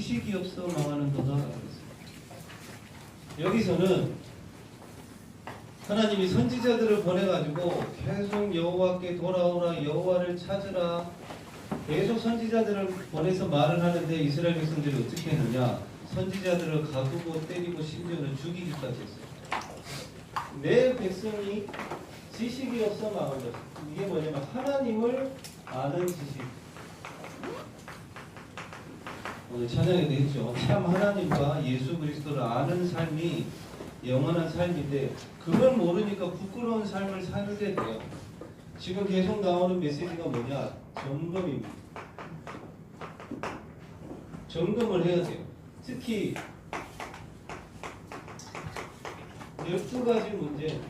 지식이 없어 망하는 도다. 여기서는 하나님이 선지자들을 보내가지고 계속 여호와께 돌아오라, 여호와를 찾으라, 계속 선지자들을 보내서 말을 하는데 이스라엘 백성들이 어떻게 했느냐? 선지자들을 가두고 때리고 심지어는 죽이기까지 했어요. 내 백성이 지식이 없어 망한 것. 이게 뭐냐면 하나님을 아는 지식. 오늘 찬양에도 했죠. 참 하나님과 예수 그리스도를 아는 삶이 영원한 삶인데 그걸 모르니까 부끄러운 삶을 살게 돼요. 지금 계속 나오는 메시지가 뭐냐? 점검입니다. 점검을 해야 돼요. 특히 12가지 문제,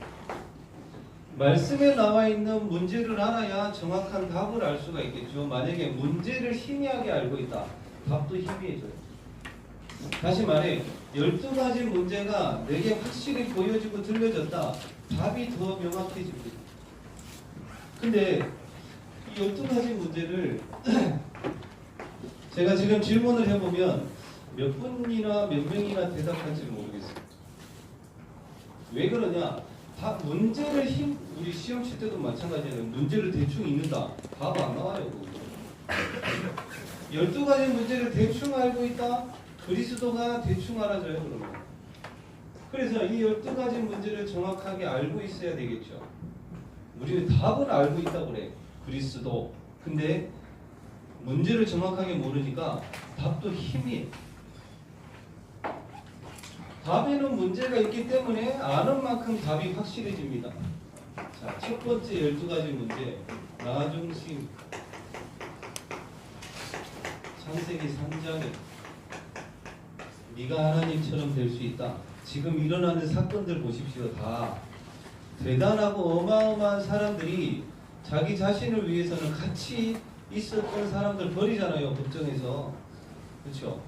말씀에 나와 있는 문제를 알아야 정확한 답을 알 수가 있겠죠. 만약에 문제를 희미하게 알고 있다, 답도 희미해져요. 다시 말해 12가지 문제가 내게 확실히 보여지고 들려졌다, 답이 더 명확해집니다. 근데 이 12가지 문제를 제가 지금 질문을 해보면 몇 분이나 몇 명이나 대답할지 모르겠어요. 왜 그러냐? 다 문제를 우리 시험 칠 때도 마찬가지예요. 문제를 대충 읽는다, 답 안 나와요. 12가지 문제를 대충 알고 있다, 그리스도가 대충 알아줘요. 그러면 그래서 이 12가지 문제를 정확하게 알고 있어야 되겠죠. 우리는 답을 알고 있다고 그래, 그리스도. 근데 문제를 정확하게 모르니까 답도 힘이, 답에는 문제가 있기 때문에 아는 만큼 답이 확실해집니다. 자, 첫 번째 12가지 문제, 나중심. 창세기 3장에 네가 하나님처럼 될 수 있다. 지금 일어나는 사건들 보십시오. 다 대단하고 어마어마한 사람들이 자기 자신을 위해서는 같이 있었던 사람들 버리잖아요. 법정에서. 그렇죠?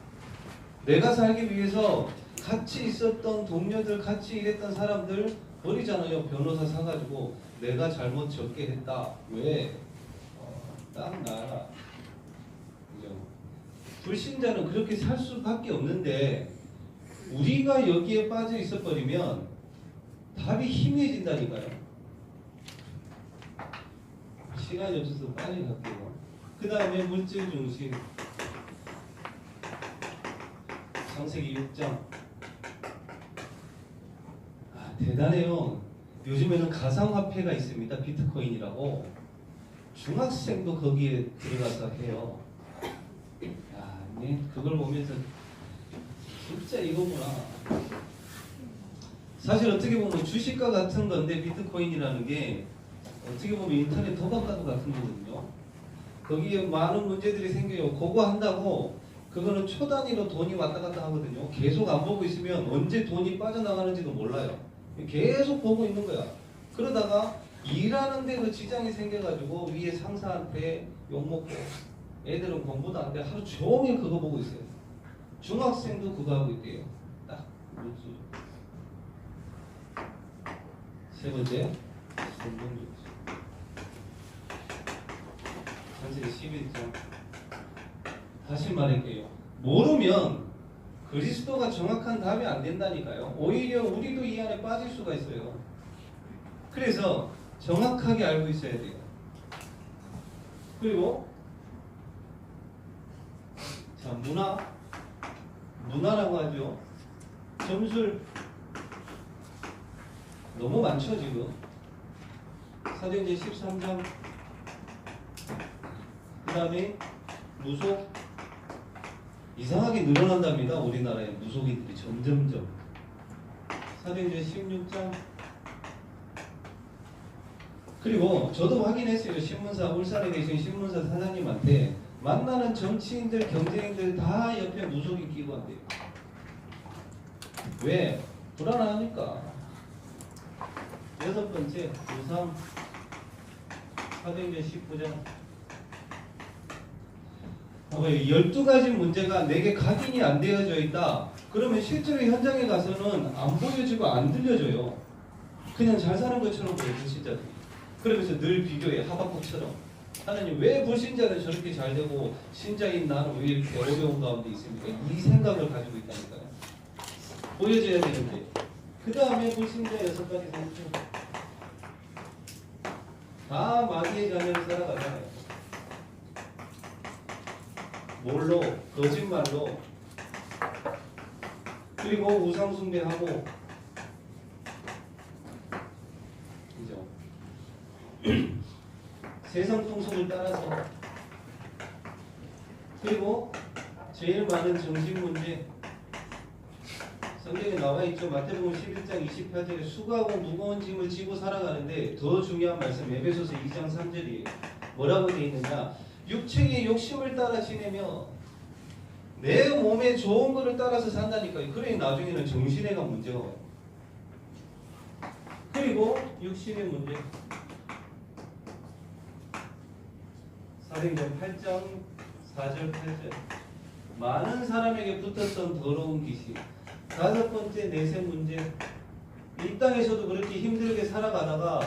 내가 살기 위해서 같이 있었던 동료들, 같이 일했던 사람들 버리잖아요. 변호사 사가지고 내가 잘못 적게 했다. 왜? 딱 나라. 그죠? 불신자는 그렇게 살 수밖에 없는데 우리가 여기에 빠져 있어 버리면 답이 희미해진다니까요. 시간이 없어서 빨리 갈게요. 그 다음에 물질 중심. 창세기 6장. 대단해요. 요즘에는 가상화폐가 있습니다. 비트코인이라고. 중학생도 거기에 들어가서 해요. 야, 그걸 보면서 진짜 이거구나. 사실 어떻게 보면 주식과 같은 건데 비트코인이라는 게 어떻게 보면 인터넷 도박과도 같은 거거든요. 거기에 많은 문제들이 생겨요. 그거 한다고 그거는 초 단위로 돈이 왔다 갔다 하거든요. 계속 안 보고 있으면 언제 돈이 빠져나가는지도 몰라요. 계속 보고 있는 거야. 그러다가 일하는 데도 지장이 생겨가지고 위에 상사한테 욕먹고, 애들은 공부도 안 돼 하루 종일 그거 보고 있어요. 중학생도 그거 하고 있대요. 딱 뉴스. 세 번째, 성공률. 창세기 11장. 다시 말할게요. 모르면 그리스도가 정확한 답이 안 된다니까요. 오히려 우리도 이 안에 빠질 수가 있어요. 그래서 정확하게 알고 있어야 돼요. 그리고 자, 문화라고 하죠. 점술 너무 많죠 지금. 사도행전 13장. 그 다음에 무속. 이상하게 늘어난답니다. 우리나라에 무속인들이 점점점. 사도행전 16장. 그리고 저도 확인했어요. 신문사, 울산에 계신 신문사 사장님한테 만나는 정치인들, 경제인들 다 옆에 무속인 끼고 한대요. 왜? 불안하니까. 여섯 번째, 우상. 사도행전 19장. 12가지 문제가 내게 각인이 안 되어져 있다. 그러면 실제로 현장에 가서는 안 보여지고 안 들려져요. 그냥 잘 사는 것처럼 보여요, 진짜. 그러면서 늘 비교해, 하박국처럼. 하나님 왜 불신자는 저렇게 잘 되고 신자인 나는 왜 이렇게 어려운 가운데 있습니까? 이 생각을 가지고 있다니까요. 보여줘야 되는데 그 다음에 불신자 6가지 상품 다 마귀의 자녀를 살아가잖아요. 뭘로? 거짓말로 그리고 우상숭배하고 그죠? 세상 풍속을 따라서 그리고 제일 많은 정신 문제 성경에 나와 있죠. 마태복음 11장 28절에 수고하고 무거운 짐을 지고 살아가는데 더 중요한 말씀 에베소서 2장 3절이에요. 뭐라고 되어 있느냐? 육체의 욕심을 따라 지내며 내 몸에 좋은 거를 따라서 산다니까요. 그래 나중에는 정신에가 문제가 와요. 그리고 육신의 문제 사도행전 8장 4절 8절 많은 사람에게 붙었던 더러운 기시 5번째 내세 문제 이 땅에서도 그렇게 힘들게 살아가다가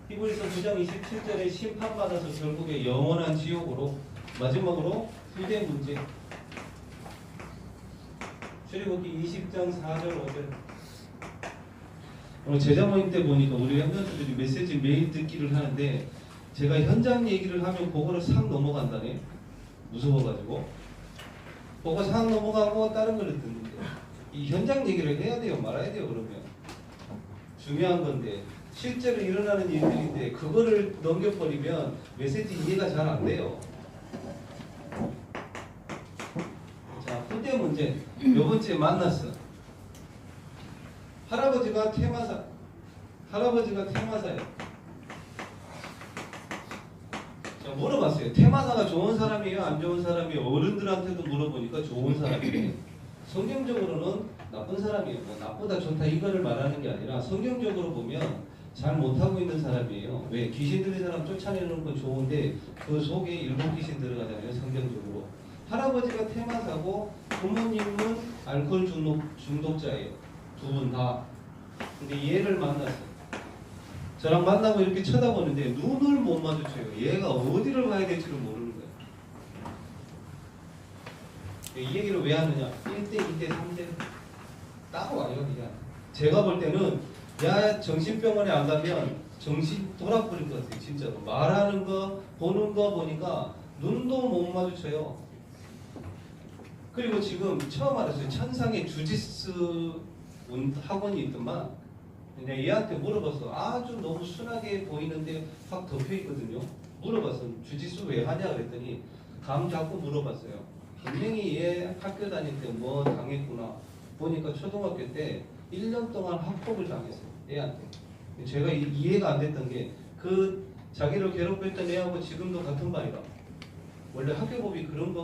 히브리서 9장 27절에 심판받아서 결국에 영원한 지옥으로 마지막으로 후대 문제 출애굽기 20장 4절 5절 오늘 제자 모임 때 보니까 우리 형제들이 메시지 매일 듣기를 하는데 제가 현장 얘기를 하면 그거를 싹 넘어간다네. 무서워가지고 그거 싹 넘어가고 다른 거를 듣는데 이 현장 얘기를 해야 돼요 말아야 돼요. 그러면 중요한 건데 실제로 일어나는 일들인데 그거를 넘겨버리면 메시지 이해가 잘 안 돼요. 자, 후대 문제 요번째 만났어. 할아버지가 테마사예요. 자, 물어봤어요. 테마사가 좋은 사람이에요? 안 좋은 사람이에요? 어른들한테도 물어보니까 좋은 사람이에요. 성경적으로는 나쁜 사람이에요. 뭐 나쁘다 좋다 이거를 말하는 게 아니라 성경적으로 보면 잘 못하고 있는 사람이에요. 왜? 귀신 들린 사람 쫓아내는 건 좋은데 그 속에 일곱 귀신 들어가잖아요. 성경적으로. 할아버지가 테마사고 부모님은 알코올 중독자예요. 두 분 다. 근데 얘를 만났어요. 저랑 만나고 이렇게 쳐다보는데 눈을 못 마주쳐요. 얘가 어디를 가야 될지를 모르는 거예요. 이 얘기를 왜 하느냐? 1대, 2대, 3대 딱 와요. 그냥. 제가 볼 때는 야 정신병원에 안 가면 정신 돌아버릴 것 같아요. 진짜로. 말하는 거 보는 거 보니까 눈도 못 마주쳐요. 그리고 지금 처음 알았어요. 천상에 주짓수 학원이 있더만 근데 얘한테 물어봤어. 아주 너무 순하게 보이는데 확 덮여있거든요. 물어봤어. 주짓수 왜 하냐 그랬더니 감 잡고 물어봤어요. 분명히 얘 학교 다닐 때 뭐 당했구나. 보니까 초등학교 때 1년 동안 학폭을 당했어요. 얘한테. 제가 이해가 안 됐던 게 그 자기를 괴롭혔던 애하고 지금도 같은 반이다. 원래 학교법이 그런 거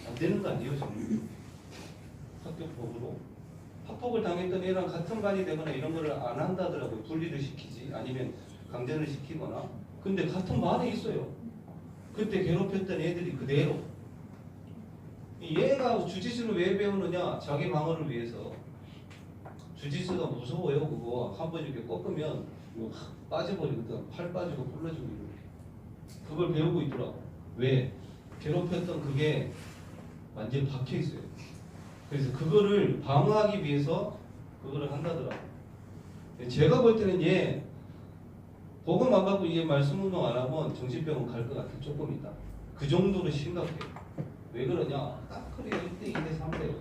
안 되는 거 아니에요? 지금 학교법으로. 학폭을 당했던 애랑 같은 반이 되거나 이런 거를 안 한다더라고요. 분리를 시키지 아니면 강제를 시키거나. 근데 같은 반에 있어요. 그때 괴롭혔던 애들이 그대로. 얘가 주짓수를 왜 배우느냐? 자기 방어를 위해서. 주짓수가 무서워요. 그거 한번 이렇게 꺾으면 빠져버리거든. 팔 빠지고 불러지고 이렇게. 그걸 배우고 있더라고. 왜? 괴롭혔던 그게 완전히 박혀있어요. 그래서 그거를 방어하기 위해서 그거를 한다더라고. 제가 볼 때는 얘 복음 안 받고 얘 말씀 운동 안 하면 정신병원 갈 것 같아. 조금 있다. 그 정도로 심각해. 왜 그러냐? 딱 그래요. 1대 2대 3대로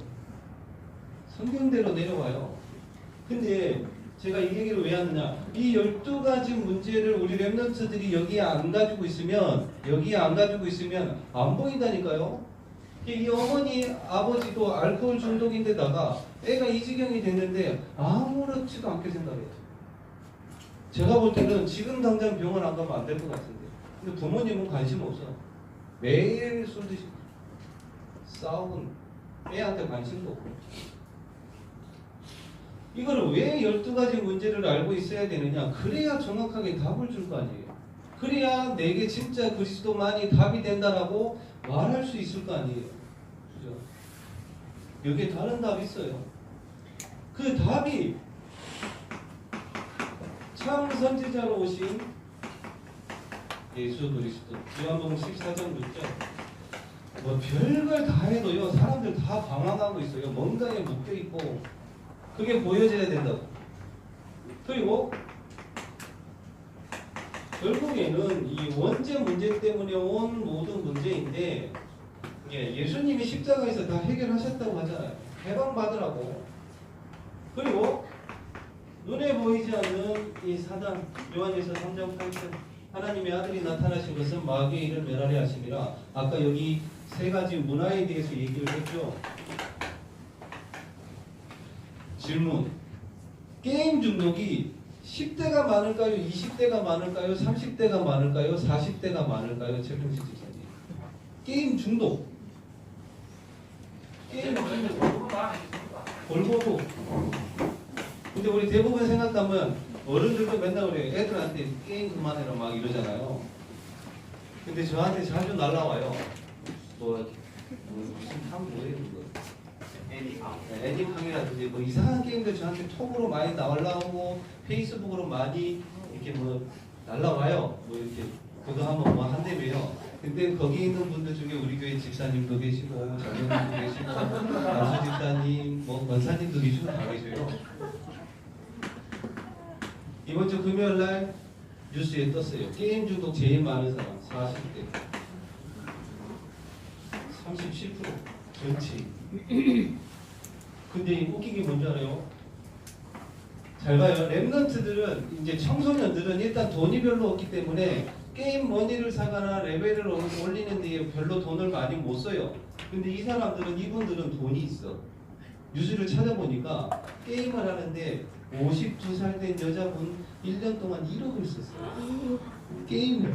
성경대로 내려와요. 근데 제가 이 얘기를 왜 하느냐? 이 12가지 문제를 우리 랩런트들이 여기에 안 가지고 있으면 안 보인다니까요. 이 어머니 아버지도 알코올 중독인데다가 애가 이 지경이 됐는데 아무렇지도 않게 생각해요. 제가 볼 때는 지금 당장 병원 안 가면 안 될 것 같은데 근데 부모님은 관심 없어. 매일 술 드시고 싸우고 애한테 관심도 없고. 이걸 왜 12가지 문제를 알고 있어야 되느냐? 그래야 정확하게 답을 줄 거 아니에요. 그래야 내게 진짜 그리스도만이 답이 된다라고 말할 수 있을 거 아니에요. 그죠? 여기에 다른 답이 있어요. 그 답이 참 선지자로 오신 예수 그리스도. 요한복음 14장 6절. 뭐 별걸 다 해도요 사람들 다 방황하고 있어요. 멍당에 묶여 있고 그게 보여져야 된다고. 그리고 결국에는 이 원죄 문제 때문에 온 모든 문제인데 예수님이 십자가에서 다 해결하셨다고 하잖아요. 해방받으라고. 그리고 눈에 보이지 않는 이 사단, 요한일서 3장 8절 하나님의 아들이 나타나신 것은 마귀의 일을 멸하려 하심이라. 아까 여기 세 가지 문화에 대해서 얘기를 했죠. 질문. 게임 중독이 10대가 많을까요? 20대가 많을까요? 30대가 많을까요? 40대가 많을까요? 최평식 집사님. 게임 중독. 게임 중독. 골고루. 근데 우리 대부분 생각하면 어른들도 맨날 우리 애들한테 게임 그만해라 막 이러잖아요. 근데 저한테 자주 날라와요. 무슨 탕 뭐예요 그거? 애니팡이라든지 뭐 이상한 게임들 저한테 톡으로 많이 날라오고 페이스북으로 많이 이렇게 뭐 날라와요. 뭐 이렇게 그거 하면 뭐 한다며요. 근데 거기 있는 분들 중에 우리 교회 집사님도 계시고 장로님도 계시고 안수 집사님, 뭐 권사님도 계시고 다 계셔요. 이번 주 금요일 날 뉴스에 떴어요. 게임 중독 제일 많은 사람 40대 37% 전체. 근데 웃긴 게 뭔지 알아요? 잘 봐요. 랩런트들은 이제 청소년들은 일단 돈이 별로 없기 때문에 게임 머니를 사거나 레벨을 올리는 데 별로 돈을 많이 못 써요. 근데 이 사람들은 이분들은 돈이 있어. 뉴스를 찾아보니까 게임을 하는데 52살 된 여자분 1년 동안 1억을 썼어요. 게임을.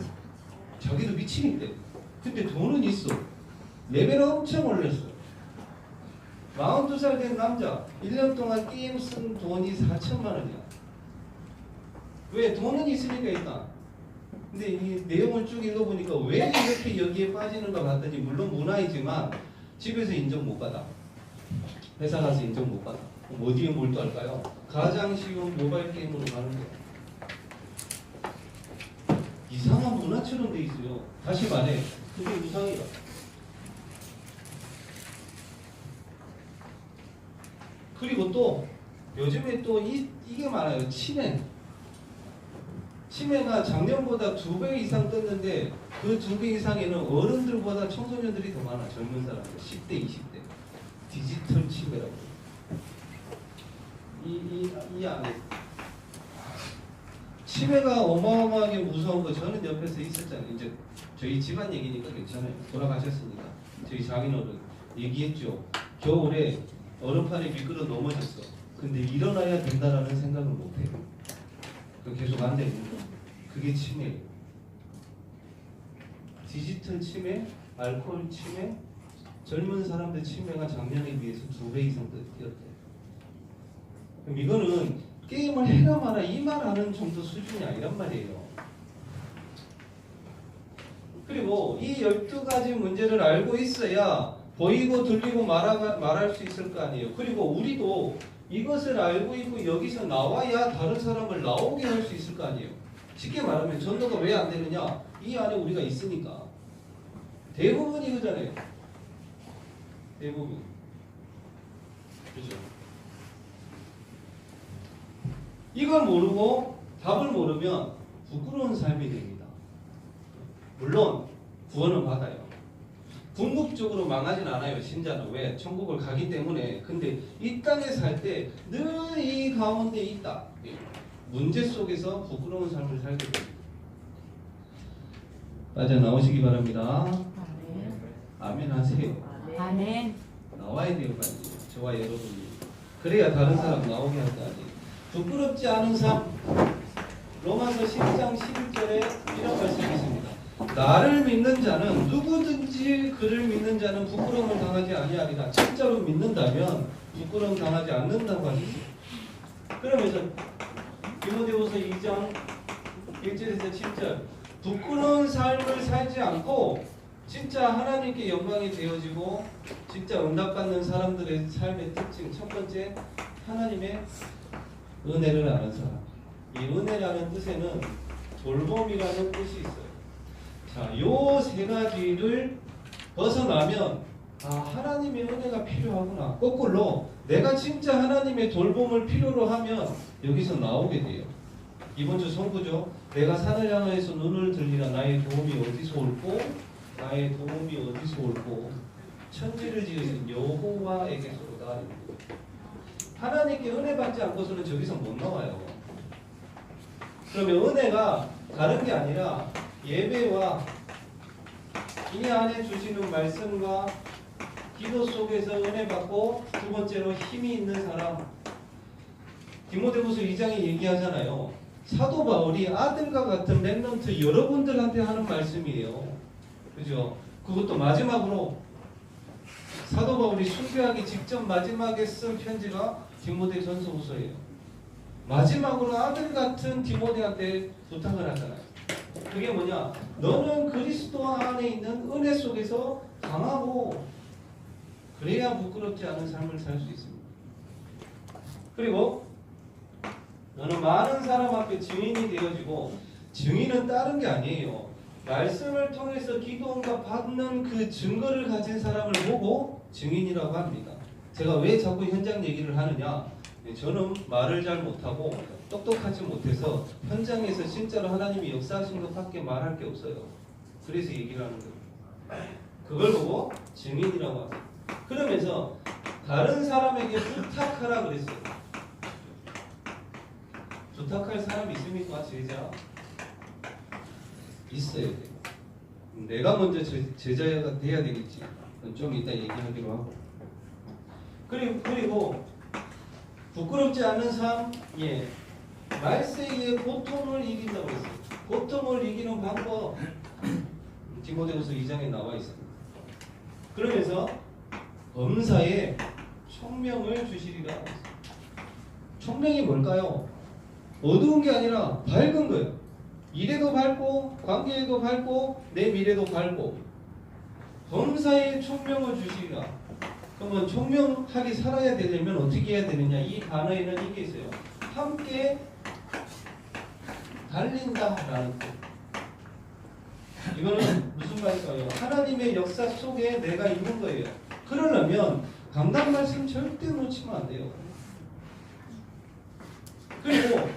자기도 미치겠대. 근데 돈은 있어. 레벨 엄청 올렸어. 42살 된 남자 1년 동안 게임 쓴 돈이 4천만 원이야. 왜? 돈은 있으니까 일단. 근데 이 내용을 쭉 읽어보니까 왜 이렇게 여기에 빠지는가 봤더니 물론 문화이지만 집에서 인정 못 받아. 회사 가서 인정 못 받아. 그럼 어디에 몰두할까요? 가장 쉬운 모바일 게임으로 가는 거야. 이상한 문화처럼 돼 있어요. 다시 말해. 그게 이상이야. 그리고 또 요즘에 또 이게 많아요. 치매. 치매가 작년보다 2배 이상 떴는데 그 2배 이상에는 어른들보다 청소년들이 더 많아. 젊은 사람들. 10대, 20대. 디지털 치매라고. 이 안에. 치매가 어마어마하게 무서운 거 저는 옆에서 있었잖아요. 이제 저희 집안 얘기니까 괜찮아요. 돌아가셨으니까. 저희 장인어른 얘기했죠. 겨울에 얼음판에 미끄러 넘어졌어. 근데 일어나야 된다라는 생각을 못해요. 그 계속 앉아 있는 거. 그게 치매예요. 디지털 치매, 알코올 치매, 젊은 사람들 치매가 작년에 비해서 2배 이상 뛰었대요. 그럼 이거는 게임을 해라 마라 이 말 하는 정도 수준이 아니란 말이에요. 그리고 이 12가지 문제를 알고 있어야 보이고 들리고 말할 수 있을 거 아니에요. 그리고 우리도 이것을 알고 있고 여기서 나와야 다른 사람을 나오게 할 수 있을 거 아니에요. 쉽게 말하면 전도가 왜 안 되느냐? 이 안에 우리가 있으니까. 대부분 이거잖아요. 대부분. 그죠? 이걸 모르고 답을 모르면 부끄러운 삶이 됩니다. 물론 구원은 받아요. 궁극적으로 망하진 않아요. 신자는. 왜? 천국을 가기 때문에. 근데 이 땅에 살 때 늘 이 가운데 있다. 문제 속에서 부끄러운 삶을 살게 됩니다. 빠져나오시기 바랍니다. 아멘 하세요. 아멘. 나와야 돼요. 빨리. 저와 여러분이. 그래야 다른 사람 나오게 할 거 아니에요. 부끄럽지 않은 삶. 로마서 10장 11절에 이런 말씀이 있습니다. 나를 믿는 자는 누구든지 그를 믿는 자는 부끄러움을 당하지 아니하리라. 진짜로 믿는다면 부끄러움 당하지 않는다고 하셨어요. 그러면서 디모데후서 2장 1절에서 7절 부끄러운 삶을 살지 않고 진짜 하나님께 영광이 되어지고 진짜 응답받는 사람들의 삶의 특징 첫 번째 하나님의 은혜를 아는 사람. 이 은혜라는 뜻에는 돌봄이라는 뜻이 있어요. 자, 요 세 가지를 벗어나면 하나님의 은혜가 필요하구나. 거꾸로 내가 진짜 하나님의 돌봄을 필요로 하면 여기서 나오게 돼요. 이번 주 선구죠. 내가 산을 향하여서 눈을 들리라. 나의 도움이 어디서 올꼬? 나의 도움이 어디서 올꼬? 천지를 지으신 여호와에게서로다. 하나님께 은혜 받지 않고서는 저기서 못 나와요. 그러면 은혜가 다른 게 아니라 예배와 이 안에 주시는 말씀과 기도 속에서 은혜 받고, 두 번째로 힘이 있는 사람. 디모데후서 2장에 얘기하잖아요. 사도 바울이 아들과 같은 렘넌트 여러분들한테 하는 말씀이에요. 그죠? 그것도 마지막으로 사도 바울이 순교하기 직전 마지막에 쓴 편지가 디모데 전서후서예요. 마지막으로 아들 같은 디모데한테 부탁을 하잖아요. 그게 뭐냐? 너는 그리스도 안에 있는 은혜 속에서 강하고, 그래야 부끄럽지 않은 삶을 살 수 있습니다. 그리고 너는 많은 사람 앞에 증인이 되어지고, 증인은 다른 게 아니에요. 말씀을 통해서 기도원과 받는 그 증거를 가진 사람을 보고 증인이라고 합니다. 제가 왜 자꾸 현장 얘기를 하느냐? 저는 말을 잘 못하고 똑똑하지 못해서 현장에서 진짜로 하나님이 역사하신 것밖에 말할 게 없어요. 그래서 얘기를 하는 거예요. 그걸 보고 증인이라고 합니다. 그러면서 다른 사람에게 부탁하라 그랬어요. 부탁할 사람 있습니까? 제자? 있어야 돼요. 내가 먼저 제자가 돼야 되겠지. 좀 이따 얘기하기로 하고. 그리고 부끄럽지 않은 삶, 말세의 고통을 이긴다고 했어요. 고통을 이기는 방법, 디모데후서 2장에 나와 있습니다. 그러면서 범사에 총명을 주시리라. 총명이 뭘까요? 어두운 게 아니라 밝은 거예요. 일에도 밝고, 관계에도 밝고, 내 미래도 밝고. 범사에 총명을 주시리라. 그러면 총명하게 살아야 되려면 어떻게 해야 되느냐? 이 단어에는 이게 있어요. 함께 달린다라는 뜻. 이거는 무슨 말일까요? 하나님의 역사 속에 내가 있는 거예요. 그러려면 강단 말씀 절대 놓치면 안 돼요. 그리고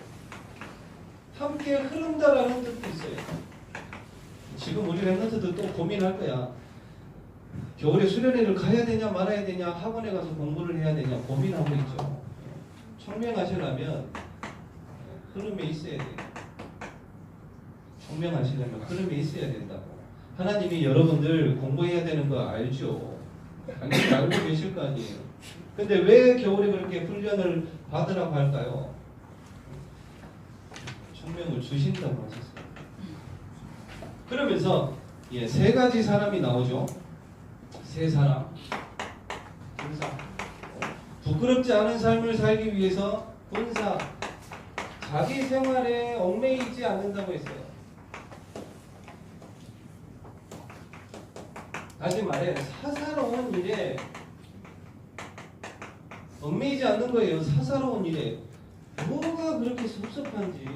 함께 흐른다라는 뜻도 있어요. 지금 우리 랩런트도 또 고민할 거야. 겨울에 수련회를 가야 되냐 말아야 되냐, 학원에 가서 공부를 해야 되냐 고민하고 있죠. 총명하시려면 흐름에 있어야 돼요. 총명하시려면 흐름에 있어야 된다고. 하나님이 여러분들 공부해야 되는 거 알죠? 당연히 알고 계실 거 아니에요. 근데 왜 겨울에 그렇게 훈련을 받으라고 할까요? 총명을 주신다고 하셨어요. 그러면서 세 가지 사람이 나오죠. 세 사람. 분사. 부끄럽지 않은 삶을 살기 위해서 분사. 자기 생활에 얽매이지 않는다고 했어요. 다시 말해, 사사로운 일에 얽매이지 않는 거예요. 사사로운 일에. 뭐가 그렇게 섭섭한지.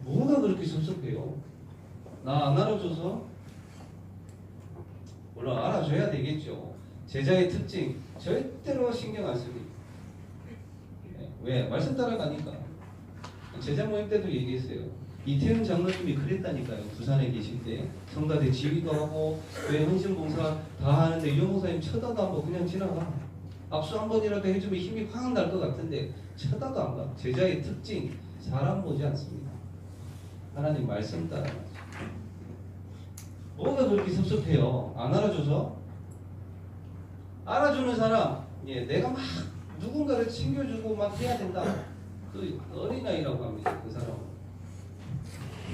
뭐가 그렇게 섭섭해요? 나 안 알아줘서? 물론 알아줘야 되겠죠. 제자의 특징 절대로 신경 안 씁니다. 왜? 말씀 따라가니까. 제자 모임 때도 얘기했어요. 이태훈 장로님이 그랬다니까요. 부산에 계실 때 성가대 지휘도 하고 왜 헌신봉사 다 하는데 유 목사님 쳐다도 안 보고 그냥 지나가. 압수 한 번이라도 해주면 힘이 확 날 것 같은데 쳐다도 안 봐. 제자의 특징 사람 보지 않습니다. 하나님 말씀 따라가죠. 뭐가 그렇게 섭섭해요? 안 알아줘서? 알아주는 사람, 내가 막 누군가를 챙겨주고 막 해야 된다. 그 어린아이라고 합니다. 그 사람은.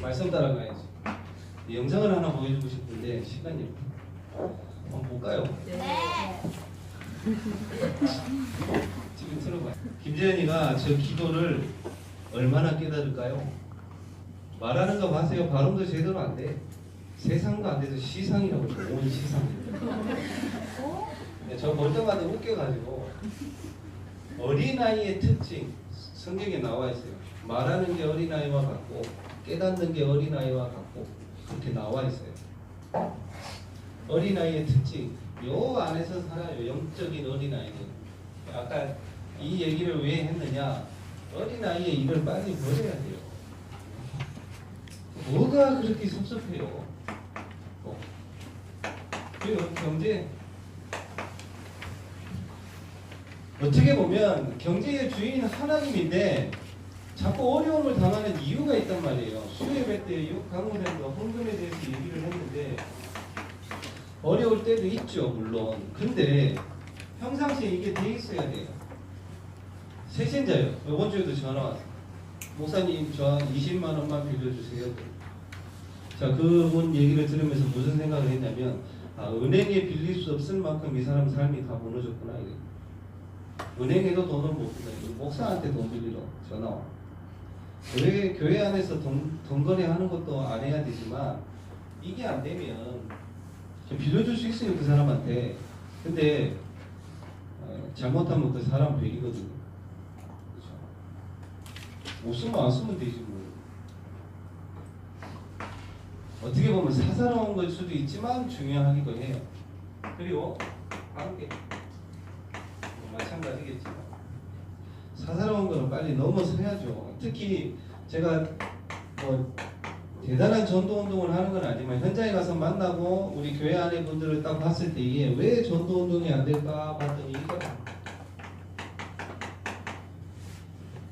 말씀 따라가야지. 영상을 하나 보여주고 싶은데 시간이 한번 볼까요? 네. 지금 틀어봐요. 김재현이가 저 기도를 얼마나 깨달을까요? 말하는 거 봐세요. 발음도 제대로 안 돼. 세상도 안 돼서 시상이라고 좋은 시상. 저 볼 때마다 웃겨가지고 어린아이의 특징 성경에 나와 있어요. 말하는 게 어린아이와 같고 깨닫는 게 어린아이와 같고 그렇게 나와 있어요. 어린아이의 특징, 요 안에서 살아요. 영적인 어린아이는. 아까 이 얘기를 왜 했느냐, 어린아이의 일을 빨리 버려야 돼요. 뭐가 그렇게 섭섭해요. 그리고 경제, 어떻게 보면 경제의 주인은 하나님인데 자꾸 어려움을 당하는 이유가 있단 말이에요. 수요예배 때 강호생도 헌금에 대해서 얘기를 했는데 어려울 때도 있죠, 물론. 근데 평상시에 이게 돼 있어야 돼요. 세신자요. 이번 주에도 전화 왔어요. 목사님, 저 20만 원만 빌려주세요. 자, 그분 얘기를 들으면서 무슨 생각을 했냐면, 은행에 빌릴 수 없을 만큼 이 사람 삶이 다 무너졌구나. 은행에도 돈을 못 빌려. 목사한테 돈 빌리러 전화 와. 교회 안에서 돈거래 하는 것도 안 해야 되지만, 이게 안 되면 빌려줄 수 있어요, 그 사람한테. 근데 잘못하면 그 사람 베리거든요. 그렇죠? 못 쓰면 안 쓰면 되지 뭐. 어떻게 보면 사사로운 걸 수도 있지만 중요하기도 해요. 그리고 함께 마찬가지겠지만 사사로운 거는 빨리 넘어서야죠. 특히 제가 뭐 대단한 전도 운동을 하는 건 아니지만 현장에 가서 만나고 우리 교회 안에 분들을 딱 봤을 때 이게 왜 전도 운동이 안 될까 봤더니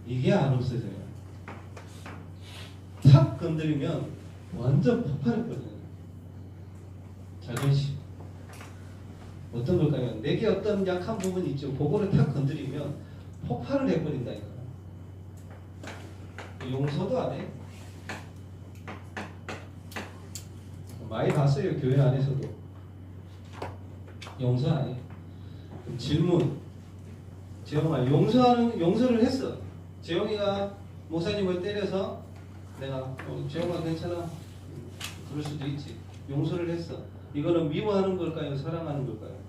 이게 안 없어져요. 탁 건드리면 완전 폭발해버려요. 자존심. 어떤 걸까요? 내게 어떤 약한 부분이 있죠. 그거를 탁 건드리면 폭발을 해버린다니까. 용서도 안 해. 많이 봤어요. 교회 안에서도. 용서 안 해. 질문. 재영아, 용서를 했어. 재영이가 목사님을 때려서 내가 재영아 괜찮아. 그럴 수도 있지. 용서를 했어. 이거는 미워하는 걸까요? 사랑하는 걸까요?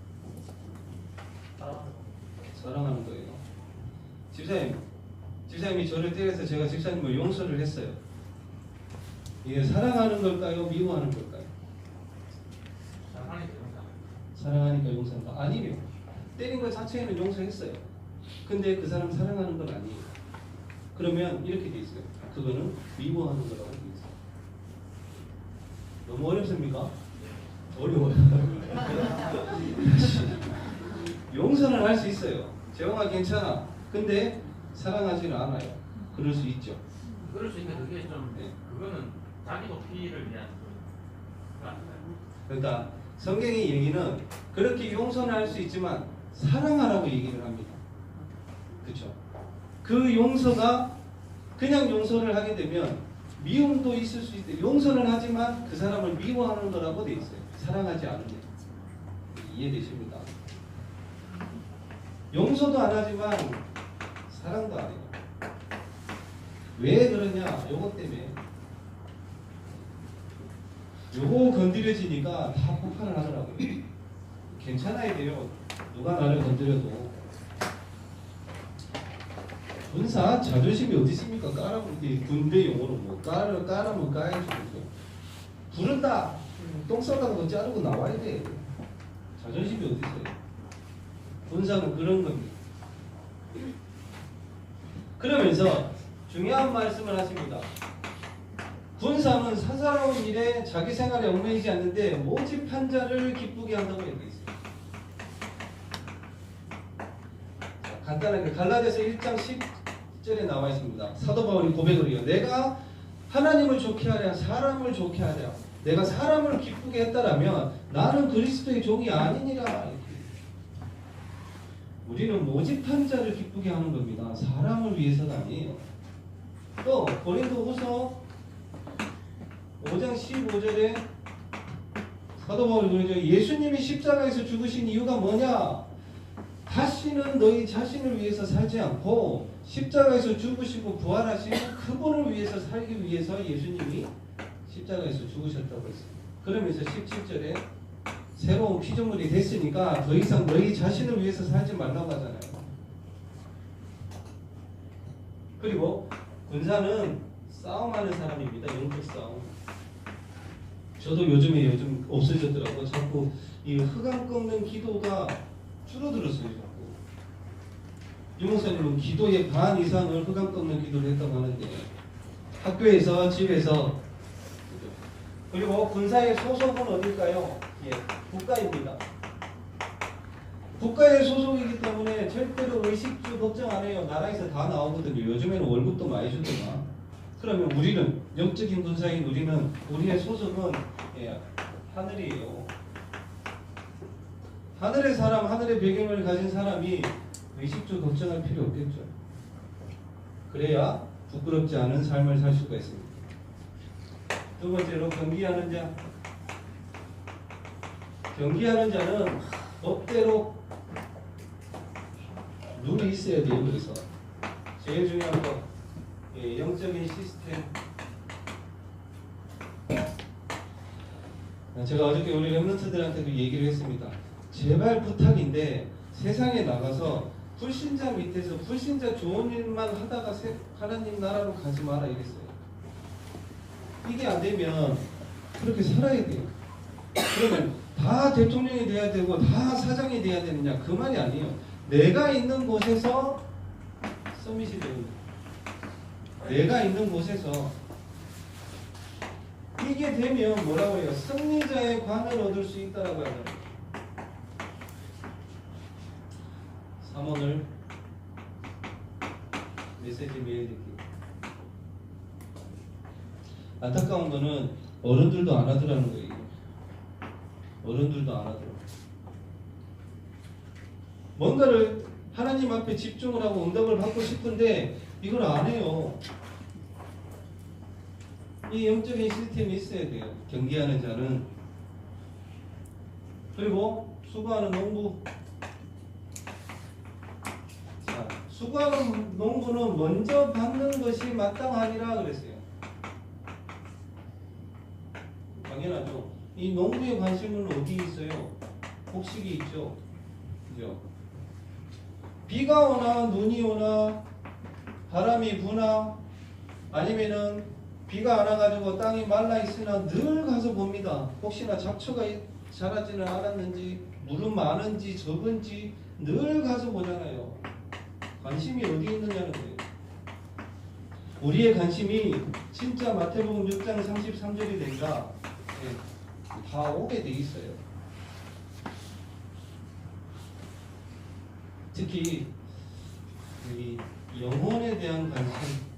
사랑하는 거예요. 집사님이 저를 때려서 제가 집사님을 용서를 했어요. 이게 사랑하는 걸까요? 미워하는 걸까요? 사랑하니까 용서한다. 아니에요. 때린 것 자체에는 용서했어요. 근데 그 사람 사랑하는 건 아니에요. 그러면 이렇게 돼 있어요. 그거는 미워하는 거라고 돼 있어요. 너무 어렵습니까? 어려워요. 용서는 할 수 있어요. 재영아 괜찮아. 근데 사랑하지는 않아요. 그럴 수 있죠. 그럴 수 있는데 그게 좀 그거는 자기 도피를 위한 그거 아닌가요? 그러니까 성경의 얘기는 그렇게 용서는 할 수 있지만 사랑하라고 얘기를 합니다. 그렇죠? 그 용서가 그냥 용서를 하게 되면 미움도 있을 수 있대. 용서는 하지만 그 사람을 미워하는 거라고 돼 있어요. 사랑하지 않으면. 이해되십니까? 용서도 안 하지만 사랑도 안 해요. 왜 그러냐? 요것 때문에. 요거 건드려지니까 다 폭발을 하더라고요. 괜찮아야 돼요. 누가 나를 건드려도. 군사 자존심이 어디 있습니까? 까라면 군대 용어로 뭐 까라면 까야지. 부른다. 똥 싸다가 뭐 자르고 나와야 돼. 자존심이 어디 있어요? 군사는 그런 겁니다. 그러면서 중요한 말씀을 하십니다. 군사는 사사로운 일에 자기 생활에 얽매이지 않는데 모집한 자를 기쁘게 한다고 얘기했어요. 간단하게 갈라디아서 1장 10절에 나와 있습니다. 사도 바울이 고백을 해요. 내가 하나님을 좋게 하랴 사람을 좋게 하랴 내가 사람을 기쁘게 했다라면 나는 그리스도의 종이 아니니라. 우리는 모집한 자를 기쁘게 하는 겁니다. 사람을 위해서가 아니에요. 또 고린도후서 5장 15절에 사도 바울이 그러죠. 예수님이 십자가에서 죽으신 이유가 뭐냐? 다시는 너희 자신을 위해서 살지 않고 십자가에서 죽으시고 부활하신 그분을 위해서 살기 위해서 예수님이 십자가에서 죽으셨다고 했습니다. 그러면서 17절에 새로운 피조물이 됐으니까 더 이상 너희 자신을 위해서 살지 말라고 하잖아요. 그리고 군사는 싸움하는 사람입니다. 영적 싸움. 저도 요즘 없어졌더라고. 자꾸 이 흑암 꺾는 기도가 줄어들었어요. 자꾸. 유 목사님은 기도의 반 이상을 흑암 꺾는 기도를 했다고 하는데 학교에서 집에서 그리고 군사의 소속은 어딜까요? 예, 국가입니다. 국가의 소속이기 때문에 절대로 의식주 걱정 안 해요. 나라에서 다 나오거든요. 요즘에는 월급도 많이 주더만. 그러면 우리는 영적인 군사인 우리의 소속은 예, 하늘이에요. 하늘의 사람, 하늘의 배경을 가진 사람이 의식주 걱정할 필요 없겠죠. 그래야 부끄럽지 않은 삶을 살 수가 있습니다. 두 번째로 경기하는 자. 경기하는 자는 법대로 룰이 있어야 돼요. 그래서 제일 중요한 거 예, 영적인 시스템. 제가 어저께 우리 렘넌트들한테도 얘기를 했습니다. 제발 부탁인데 세상에 나가서 불신자 밑에서 불신자 좋은 일만 하다가 하나님 나라로 가지 마라 이랬어요. 이게 안 되면 그렇게 살아야 돼요. 그러면 다 대통령이 돼야 되고 다 사장이 돼야 되느냐 그 말이 아니에요. 내가 있는 곳에서 서밋이 되는 거예요. 내가 있는 곳에서 이게 되면 뭐라고 해요? 승리자의 관을 얻을 수 있다라고 하잖아요. 3원을 메시지 메일 듣기. 안타까운 거는 어른들도 안 하더라는 거예요. 어른들도 안 하더라고요. 뭔가를 하나님 앞에 집중을 하고 응답을 받고 싶은데 이걸 안 해요. 이 영적인 시스템이 있어야 돼요. 경계하는 자는. 그리고 수고하는 농부. 자, 수고하는 농부는 먼저 받는 것이 마땅하니라 그랬어요. 당연하죠. 이 농부의 관심은 어디 있어요? 곡식이 있죠. 그죠? 비가 오나 눈이 오나 바람이 부나 아니면은 비가 안 와가지고 땅이 말라 있으나 늘 가서 봅니다. 혹시나 잡초가 자라지는 않았는지 물은 많은지 적은지 늘 가서 보잖아요. 관심이 어디 있느냐는 거예요. 우리의 관심이 진짜 마태복음 6장 33절이 된다. 다 오게 돼 있어요. 특히 이 영혼에 대한 관심.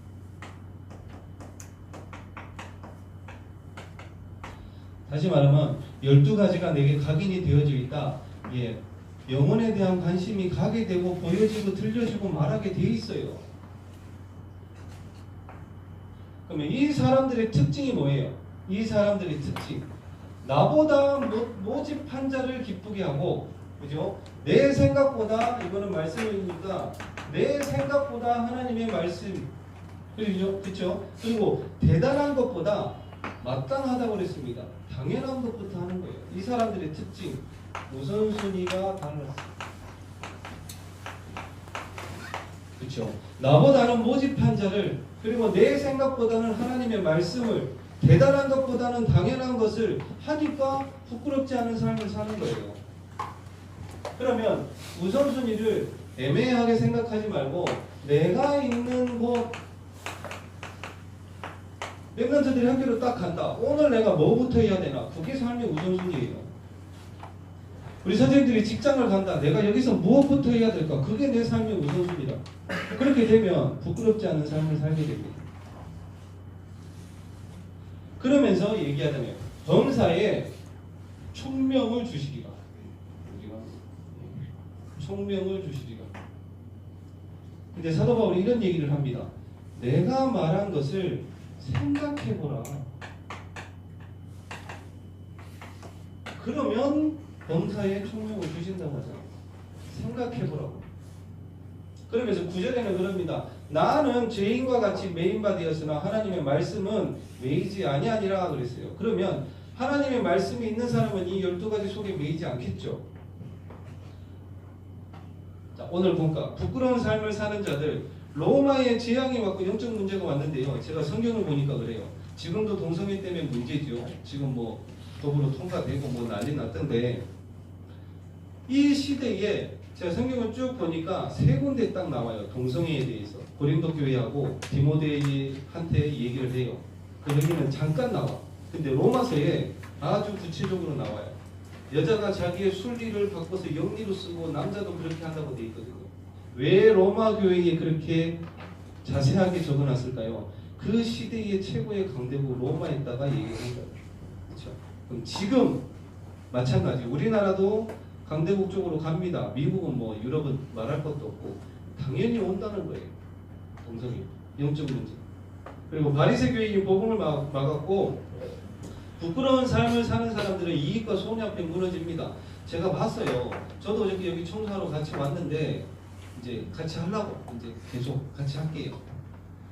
다시 말하면 12가지가 내게 각인이 되어져 있다. 예, 영혼에 대한 관심이 가게 되고 보여지고 들려지고 말하게 돼 있어요. 그러면 이 사람들의 특징이 뭐예요? 이 사람들의 특징. 나보다 모집한 자를 기쁘게 하고, 그죠? 내 생각보다, 이거는 말씀이니까, 내 생각보다 하나님의 말씀, 그렇죠? 그리고 대단한 것보다 마땅하다고 그랬습니다. 당연한 것부터 하는 거예요. 이 사람들의 특징, 우선순위가 달랐어요. 그렇죠? 나보다는 모집한 자를, 그리고 내 생각보다는 하나님의 말씀을, 대단한 것보다는 당연한 것을 하니까 부끄럽지 않은 삶을 사는 거예요. 그러면 우선순위를 애매하게 생각하지 말고 내가 있는 곳, 렘넌트들이 학교로 딱 간다. 오늘 내가 뭐부터 해야 되나? 그게 삶의 우선순위예요. 우리 선생님들이 직장을 간다. 내가 여기서 무엇부터 해야 될까? 그게 내 삶의 우선순위다. 그렇게 되면 부끄럽지 않은 삶을 살게 됩니다. 그러면서 얘기하자면 범사에 총명을 주시기가. 총명을 주시기가. 근데 사도 바울이 이런 얘기를 합니다. 내가 말한 것을 생각해보라. 그러면 범사에 총명을 주신다고 하잖아요. 생각해보라고. 그러면서 9절에는 그럽니다. 나는 죄인과 같이 매인바 되었으나 하나님의 말씀은 매이지 아니하니라 그랬어요. 그러면 하나님의 말씀이 있는 사람은 이 12가지 속에 매이지 않겠죠. 자, 오늘 본까 부끄러운 삶을 사는 자들, 로마의 재앙이 왔고 영적 문제가 왔는데요. 제가 성경을 보니까 그래요. 지금도 동성애 때문에 문제죠. 지금 뭐 법으로 통과되고 뭐 난리 났던데, 이 시대에 제가 성경을 쭉 보니까 세 군데 딱 나와요. 동성애에 대해서 고린도 교회하고 디모데한테 얘기를 해요. 그 얘기는 잠깐 나와. 근데 로마서에 아주 구체적으로 나와요. 여자가 자기의 순리를 바꿔서 영리로 쓰고 남자도 그렇게 한다고 돼 있거든요. 왜 로마 교회에 그렇게 자세하게 적어놨을까요? 그 시대의 최고의 강대국 로마에다가 얘기한 거예요. 그렇죠? 그럼 지금 마찬가지. 우리나라도 강대국 쪽으로 갑니다. 미국은 뭐 유럽은 말할 것도 없고 당연히 온다는 거예요. 동성애, 영적 문제. 그리고 바리새 교인이 복음을 막았고 부끄러운 삶을 사는 사람들은 이익과 손해 앞에 무너집니다. 제가 봤어요. 저도 어저께 여기 청소하러 같이 왔는데 이제 같이 하려고 이제 계속 같이 할게요.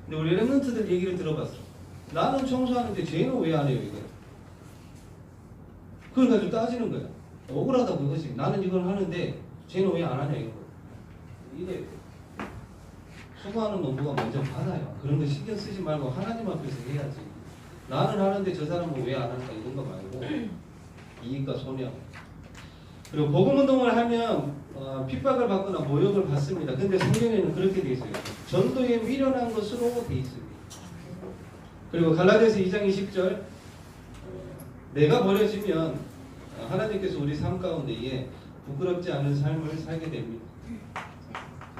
근데 우리 랩런트들 얘기를 들어봤어. 나는 청소하는데 쟤는 왜 안 해요 이거? 그걸 가지고 따지는 거야. 억울하다 그거지. 나는 이걸 하는데 쟤는 왜 안 하냐 이거. 이게 수고하는 농부가 먼저 받아요. 그런 거 신경 쓰지 말고 하나님 앞에서 해야지. 나는 하는데 저 사람은 왜 안 할까 이런 거 말고 이익과 손해. 그리고 복음운동을 하면 핍박을 받거나 모욕을 받습니다. 근데 성경에는 그렇게 돼 있어요. 전도에 미련한 것으로 돼 있습니다. 그리고 갈라디아서 2장 20절 내가 버려지면 하나님께서 우리 삶 가운데에 부끄럽지 않은 삶을 살게 됩니다.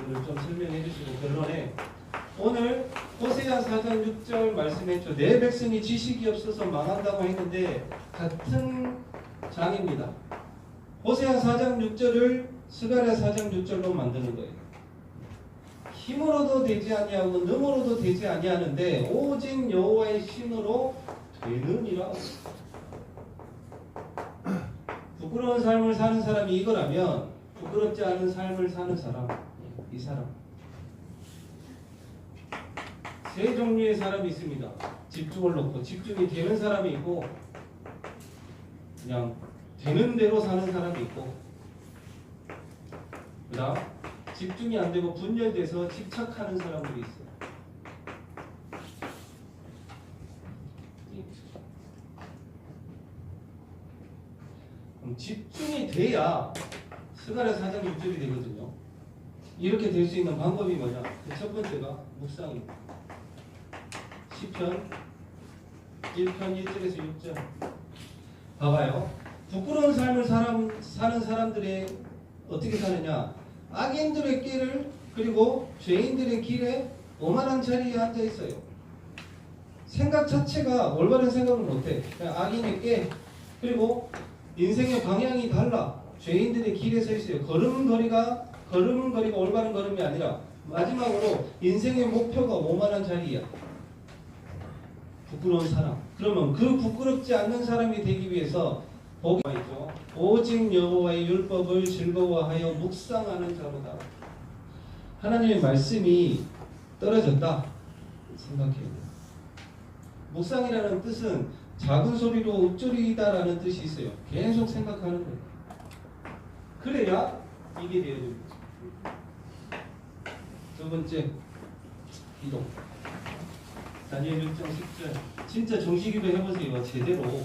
이걸 좀 설명해 주시고 결론에 오늘 호세아 4장 6절 말씀했죠. 내 백성이 지식이 없어서 망한다고 했는데 같은 장입니다. 호세아 4장 6절을 스가랴 4장 6절로 만드는 거예요. 힘으로도 되지 아니하고 능으로도 되지 아니하는데 오직 여호와의 신으로 되느니라. 부끄러운 삶을 사는 사람이 이거라면 부끄럽지 않은 삶을 사는 사람, 이 사람. 세 종류의 사람이 있습니다. 집중을 놓고 집중이 되는 사람이 있고 그냥 되는 대로 사는 사람이 있고 그다음 집중이 안 되고 분열돼서 집착하는 사람들이 있어요. 그럼 집중이 돼야 스가랴 4장 6절이 되거든요. 이렇게 될 수 있는 방법이 뭐냐? 첫 번째가 묵상입니다. 시편 1편 1절에서 6절 봐봐요. 부끄러운 삶을 사는 사람들이 어떻게 사느냐? 악인들의 길을 그리고 죄인들의 길에 오만한 자리에 앉아 있어요. 생각 자체가 올바른 생각을 못해. 그냥 악인의 깨 그리고 인생의 방향이 달라. 죄인들의 길에 서 있어요. 걸음걸이가 올바른 걸음이 아니라 마지막으로 인생의 목표가 오만한 자리야. 부끄러운 사람. 그러면 그 부끄럽지 않는 사람이 되기 위해서 복이 있죠. 오직 여호와의 율법을 즐거워하여 묵상하는 자로다. 하나님의 말씀이 떨어졌다 생각해요. 묵상이라는 뜻은 작은 소리로 읊조리다라는 뜻이 있어요. 계속 생각하는 거예요. 그래야 이게 돼야 됩니다. 두 번째, 기도. 다니엘 6장 10절. 진짜 정식기도 해보세요. 제대로.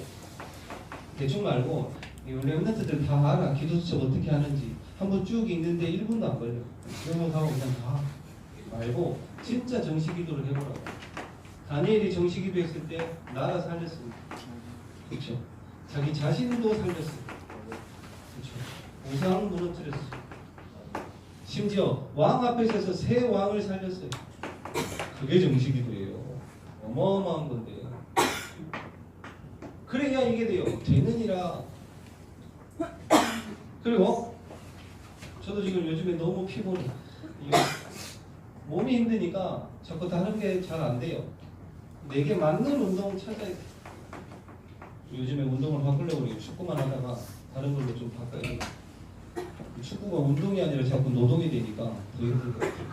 대충 말고 우리 랩런트들 다 알아. 기도 수첩 어떻게 하는지. 한번 쭉 읽는데 1분도 안 걸려. 그런 거 하고 그냥 다 말고 진짜 정식기도를 해보라고. 다니엘이 정식기도 했을 때 나라 살렸습니다. 그렇죠. 자기 자신도 살렸어요. 그렇죠. 우상 무너뜨렸어요. 심지어 왕 앞에 서서 새 왕을 살렸어요. 그게 정식기도예요. 어마어마한 건데. 그래야 이게 돼요. 되느니라. 그리고 저도 지금 요즘에 너무 피곤해. 몸이 힘드니까 자꾸 다른 게 잘 안 돼요. 내게 맞는 운동 찾아야 돼. 요즘에 운동을 바꾸려고 그래요. 축구만 하다가 다른 걸로 좀 바꿔야 돼. 축구가 운동이 아니라 자꾸 노동이 되니까 더 힘들 것 같아요.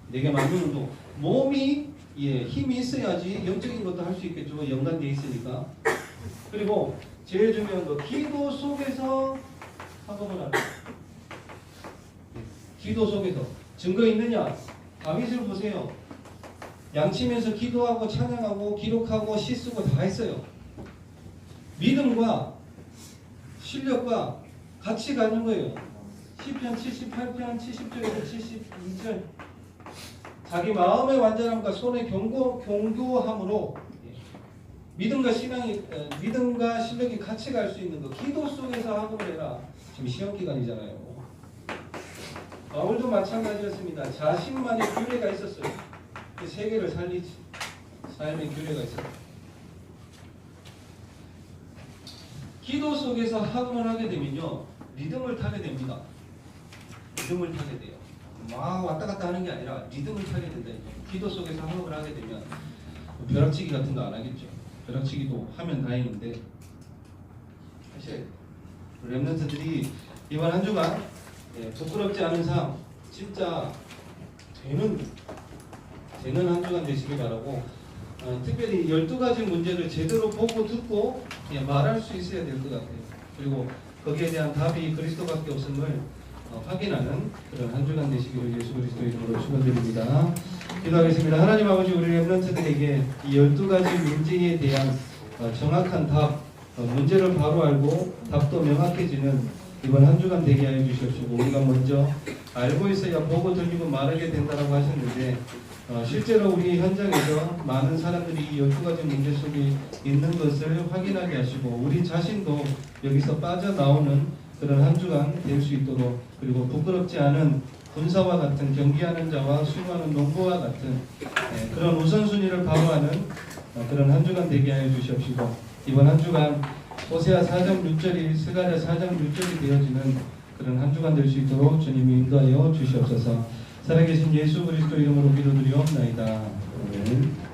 내게 맞는 운동. 몸이 힘이 있어야지 영적인 것도 할 수 있겠죠. 연관되어 있으니까. 그리고 제일 중요한 거 기도 속에서 한꺼번에 하는 기도 속에서 증거 있느냐? 다윗을 보세요. 양치면서 기도하고 찬양하고 기록하고 시 쓰고 다 했어요. 믿음과 실력과 같이 가는 거예요. 시편 78편 70절에서 72절 자기 마음의 완전함과 손의 경고함으로 믿음과 실력이 같이 갈 수 있는 거. 기도 속에서 학업을 해라. 지금 시험 기간이잖아요. 바울도 마찬가지였습니다. 자신만의 규례가 있었어요. 그 세계를 살리지. 삶의 규례가 있었어요. 기도 속에서 학업을 하게 되면요, 리듬을 타게 됩니다. 리듬을 타게 돼요. 막 왔다 갔다 하는 게 아니라 리듬을 타게 된다. 기도 속에서 학업을 하게 되면 벼락치기 같은 거 안 하겠죠. 벼락치기도 하면 다행인데, 사실 렘넌트들이 이번 한 주간 부끄럽지 않은 삶, 진짜 되는 한 주간 되시길 바라고, 특별히 12가지 문제를 제대로 보고 듣고 말할 수 있어야 될 것 같아요. 그리고 거기에 대한 답이 그리스도밖에 없음을 확인하는 그런 한 주간 되시기를 예수 그리스도 이름으로 축원드립니다. 기도하겠습니다. 하나님 아버지, 우리 렘넌트들에게 이 12가지 문제에 대한 정확한 답, 문제를 바로 알고 답도 명확해지는 이번 한 주간 되게 하여 주시옵시고, 우리가 먼저 알고 있어야 보고 들리고 말하게 된다고 하셨는데, 실제로 우리 현장에서 많은 사람들이 이 12가지 문제 속에 있는 것을 확인하게 하시고, 우리 자신도 여기서 빠져나오는 그런 한 주간 될 수 있도록, 그리고 부끄럽지 않은 군사와 같은 경기하는 자와 수고하는 농부와 같은 그런 우선순위를 바로하는 그런 한 주간 되게 하여 주시옵시고, 이번 한 주간 호세아 4장 6절이 스가랴 4장 6절이 되어지는 그런 한 주간 될 수 있도록 주님이 인도하여 주시옵소서. 살아계신 예수 그리스도 이름으로 기도드리옵나이다. 아멘.